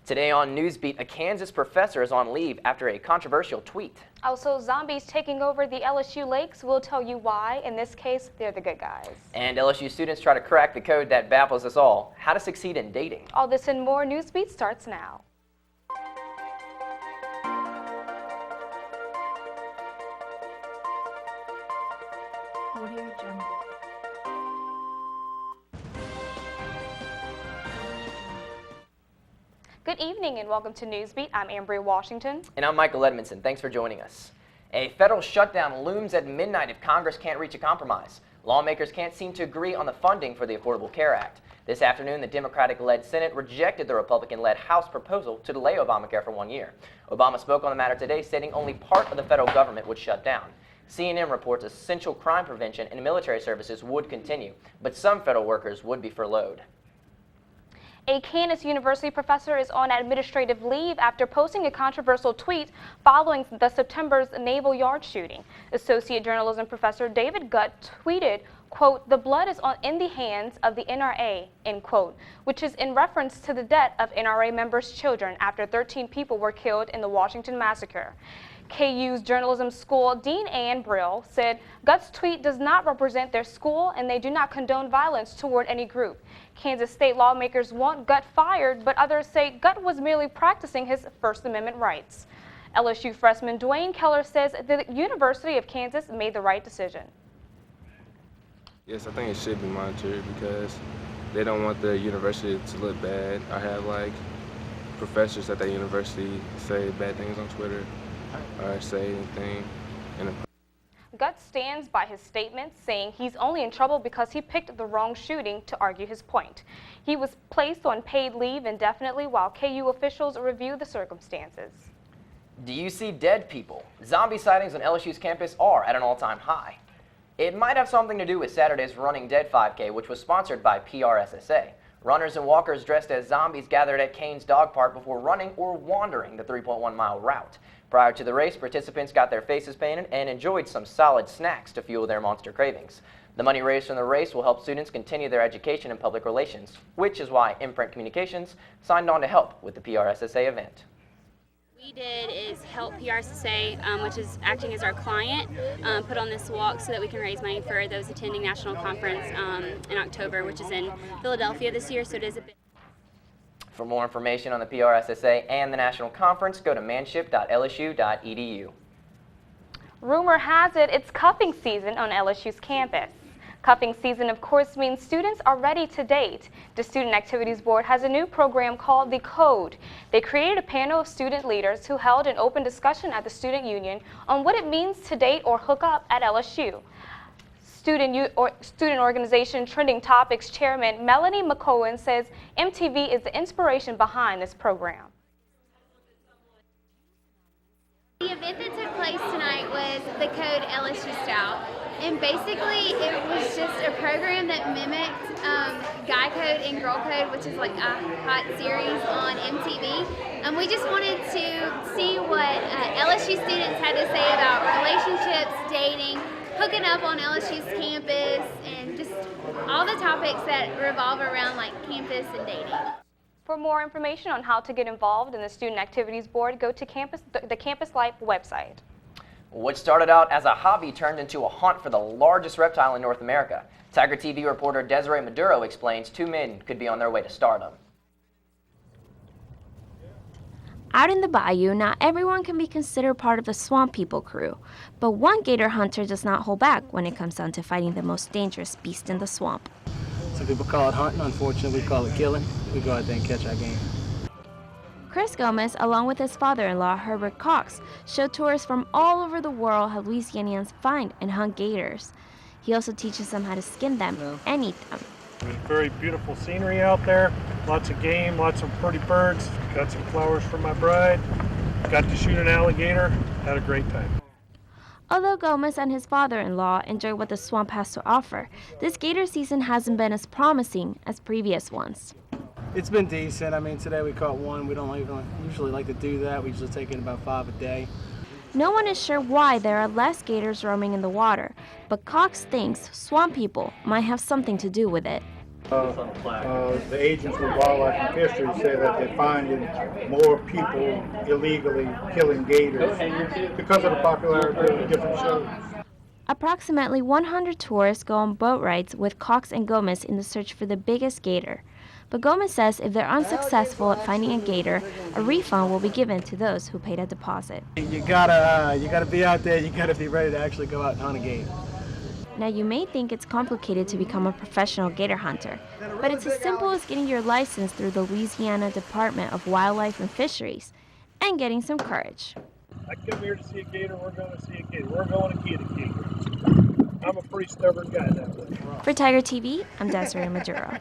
Today on Newsbeat, a Kansas professor is on leave after a controversial tweet. Also, zombies taking over the LSU lakes. We'll tell you why. In this case, they're the good guys. And LSU students try to crack the code that baffles us all: how to succeed in dating. All this and more. Newsbeat starts now. Good evening and welcome to Newsbeat. I'm Ambria Washington. And I'm Michael Edmondson. Thanks for joining us. A federal shutdown looms at midnight if Congress can't reach a compromise. Lawmakers can't seem to agree on the funding for the Affordable Care Act. This afternoon, the Democratic-led Senate rejected the Republican-led House proposal to delay Obamacare for 1 year. Obama spoke on the matter today, stating only part of the federal government would shut down. CNN reports essential crime prevention and military services would continue, but some federal workers would be furloughed. A Kansas University professor is on administrative leave after posting a controversial tweet following the September's Naval Yard shooting. Associate journalism professor David Gutt tweeted, quote, "The blood is in the hands of the NRA," end quote, which is in reference to the death of NRA members' children after 13 people were killed in the Washington massacre. KU's journalism school dean Ann Brill said Gutt's tweet does not represent their school and they do not condone violence toward any group. Kansas state lawmakers want Gutt fired, but others say Gutt was merely practicing his First Amendment rights. LSU freshman Dwayne Keller says the University of Kansas made the right decision. Yes, I think it should be monitored because they don't want the university to look bad. I have professors at that university say bad things on Twitter or say anything. Gutt stands by his statement, saying he's only in trouble because he picked the wrong shooting to argue his point. He was placed on paid leave indefinitely while KU officials review the circumstances. Do you see dead people? Zombie sightings on LSU's campus are at an all-time high. It might have something to do with Saturday's Running Dead 5K, which was sponsored by PRSSA. Runners and walkers dressed as zombies gathered at Cain's Dog Park before running or wandering the 3.1-mile route. Prior to the race, participants got their faces painted and enjoyed some solid snacks to fuel their monster cravings. The money raised from the race will help students continue their education in public relations, which is why Imprint Communications signed on to help with the PRSSA event. What we did is help PRSSA, which is acting as our client, put on this walk so that we can raise money for those attending National Conference in October, which is in Philadelphia this year, so it is a bit. For more information on the PRSSA and the National Conference, go to manship.lsu.edu. Rumor has it it's cuffing season on LSU's campus. Cuffing season, of course, means students are ready to date. The Student Activities Board has a new program called The Code. They created a panel of student leaders who held an open discussion at the Student Union on what it means to date or hook up at LSU. Student Organization Trending Topics Chairman Melanie McCohen says MTV is the inspiration behind this program. The event that took place tonight was the Code LSU Style, and basically it was just a program that mimicked Guy Code and Girl Code, which is like a hot series on MTV. And we just wanted to see what LSU students had to say about relationships, dating, hooking up on LSU's campus, and just all the topics that revolve around campus and dating. For more information on how to get involved in the Student Activities Board, go to the Campus Life website. What started out as a hobby turned into a hunt for the largest reptile in North America. Tiger TV reporter Desiree Maduro explains 2 men could be on their way to stardom. Out in the bayou, not everyone can be considered part of the Swamp People crew, but one gator hunter does not hold back when it comes down to fighting the most dangerous beast in the swamp. Some people call it hunting, unfortunately we call it killing. We go out there and catch our game. Chris Gomez, along with his father-in-law Herbert Cox, showed tourists from all over the world how Louisianians find and hunt gators. He also teaches them how to skin them and eat them. There's very beautiful scenery out there, lots of game, lots of pretty birds. Got some flowers for my bride, got to shoot an alligator, had a great time. Although Gomez and his father-in-law enjoy what the swamp has to offer, this gator season hasn't been as promising as previous ones. It's been decent. I mean, today we caught one. We don't usually like to do that. We usually take in about 5 a day. No one is sure why there are less gators roaming in the water, but Cox thinks swamp people might have something to do with it. The agents with Wildlife and Fisheries say that they're finding more people illegally killing gators because of the popularity of different shows. Approximately 100 tourists go on boat rides with Cox and Gomez in the search for the biggest gator. But Gomez says if they're unsuccessful at finding a gator, a refund will be given to those who paid a deposit. You gotta be out there. You gotta be ready to actually go out and hunt a gator. Now you may think it's complicated to become a professional gator hunter, but it's as simple as getting your license through the Louisiana Department of Wildlife and Fisheries and getting some courage. I come here to see a gator, we're going to see a gator. We're going to get a gator. I'm a pretty stubborn guy that way. For Tiger TV, I'm Desiree Maduro.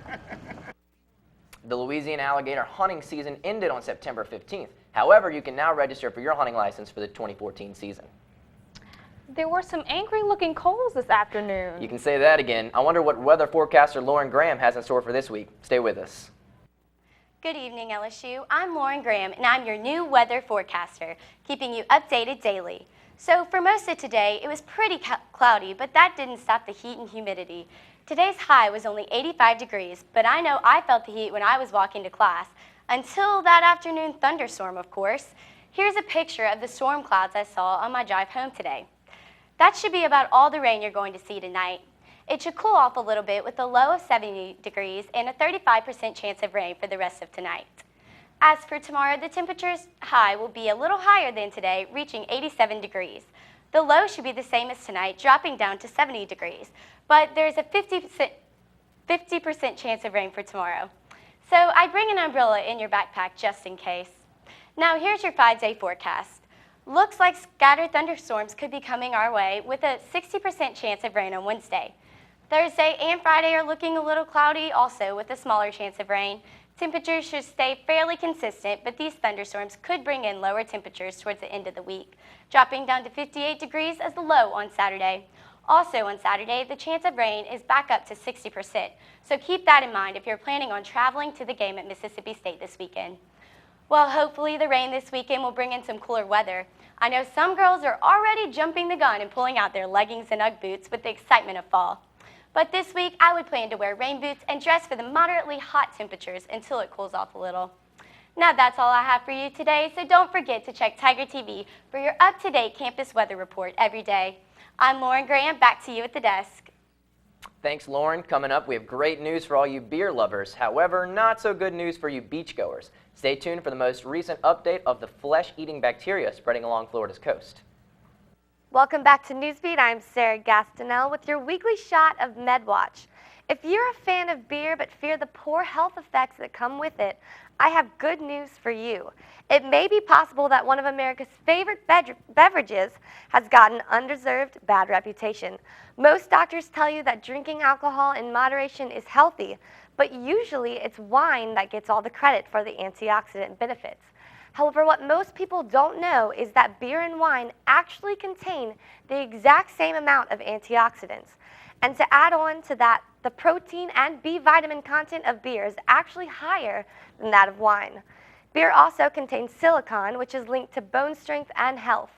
The Louisiana alligator hunting season ended on September 15th. However, you can now register for your hunting license for the 2014 season. There were some angry-looking coals this afternoon. You can say that again. I wonder what weather forecaster Lauren Graham has in store for this week. Stay with us. Good evening, LSU. I'm Lauren Graham, and I'm your new weather forecaster, keeping you updated daily. So for most of today, it was pretty cloudy, but that didn't stop the heat and humidity. Today's high was only 85 degrees, but I know I felt the heat when I was walking to class, until that afternoon thunderstorm, of course. Here's a picture of the storm clouds I saw on my drive home today. That should be about all the rain you're going to see tonight. It should cool off a little bit with a low of 70 degrees and a 35% chance of rain for the rest of tonight. As for tomorrow, the temperature's high will be a little higher than today, reaching 87 degrees. The low should be the same as tonight, dropping down to 70 degrees, but there's a 50% chance of rain for tomorrow. So I'd bring an umbrella in your backpack just in case. Now here's your 5-day forecast. Looks like scattered thunderstorms could be coming our way with a 60% chance of rain on Wednesday. Thursday and Friday are looking a little cloudy, also with a smaller chance of rain. Temperatures should stay fairly consistent, but these thunderstorms could bring in lower temperatures towards the end of the week, dropping down to 58 degrees as the low on Saturday. Also on Saturday, the chance of rain is back up to 60%, so keep that in mind if you're planning on traveling to the game at Mississippi State this weekend. Well, hopefully the rain this weekend will bring in some cooler weather. I know some girls are already jumping the gun and pulling out their leggings and Ugg boots with the excitement of fall. But this week, I would plan to wear rain boots and dress for the moderately hot temperatures until it cools off a little. Now that's all I have for you today, so don't forget to check Tiger TV for your up-to-date campus weather report every day. I'm Lauren Graham, back to you at the desk. Thanks, Lauren. Coming up, we have great news for all you beer lovers. However, not so good news for you beachgoers. Stay tuned for the most recent update of the flesh-eating bacteria spreading along Florida's coast. Welcome back to Newsbeat. I'm Sarah Gastineau with your weekly shot of MedWatch. If you're a fan of beer but fear the poor health effects that come with it, I have good news for you. It may be possible that one of America's favorite beverages has gotten an undeserved bad reputation. Most doctors tell you that drinking alcohol in moderation is healthy, but usually it's wine that gets all the credit for the antioxidant benefits. However, what most people don't know is that beer and wine actually contain the exact same amount of antioxidants. And to add on to that, the protein and B vitamin content of beer is actually higher than that of wine. Beer also contains silicon, which is linked to bone strength and health.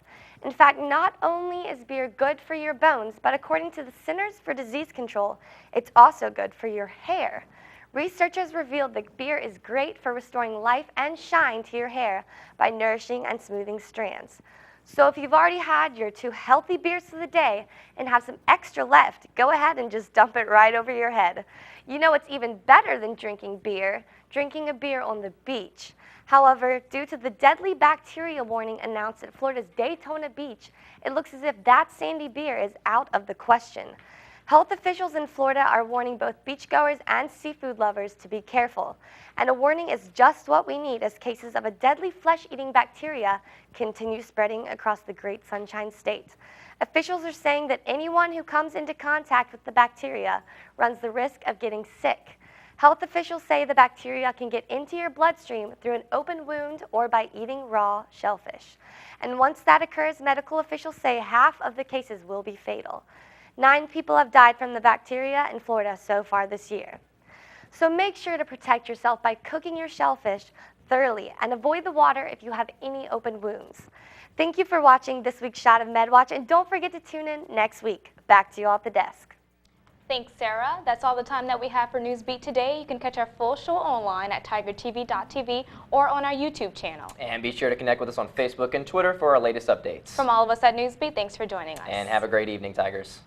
In fact, not only is beer good for your bones, but according to the Centers for Disease Control, it's also good for your hair. Researchers revealed that beer is great for restoring life and shine to your hair by nourishing and smoothing strands. So if you've already had your 2 healthy beers of the day and have some extra left, go ahead and just dump it right over your head. You know it's even better than drinking a beer on the beach. However, due to the deadly bacteria warning announced at Florida's Daytona Beach, it looks as if that sandy beer is out of the question. Health officials in Florida are warning both beachgoers and seafood lovers to be careful. And a warning is just what we need as cases of a deadly flesh-eating bacteria continue spreading across the Great Sunshine State. Officials are saying that anyone who comes into contact with the bacteria runs the risk of getting sick. Health officials say the bacteria can get into your bloodstream through an open wound or by eating raw shellfish. And once that occurs, medical officials say half of the cases will be fatal. 9 people have died from the bacteria in Florida so far this year. So make sure to protect yourself by cooking your shellfish thoroughly and avoid the water if you have any open wounds. Thank you for watching this week's shot of MedWatch, and don't forget to tune in next week. Back to you all at the desk. Thanks, Sarah. That's all the time that we have for Newsbeat today. You can catch our full show online at tigertv.tv or on our YouTube channel. And be sure to connect with us on Facebook and Twitter for our latest updates. From all of us at Newsbeat, thanks for joining us. And have a great evening, Tigers.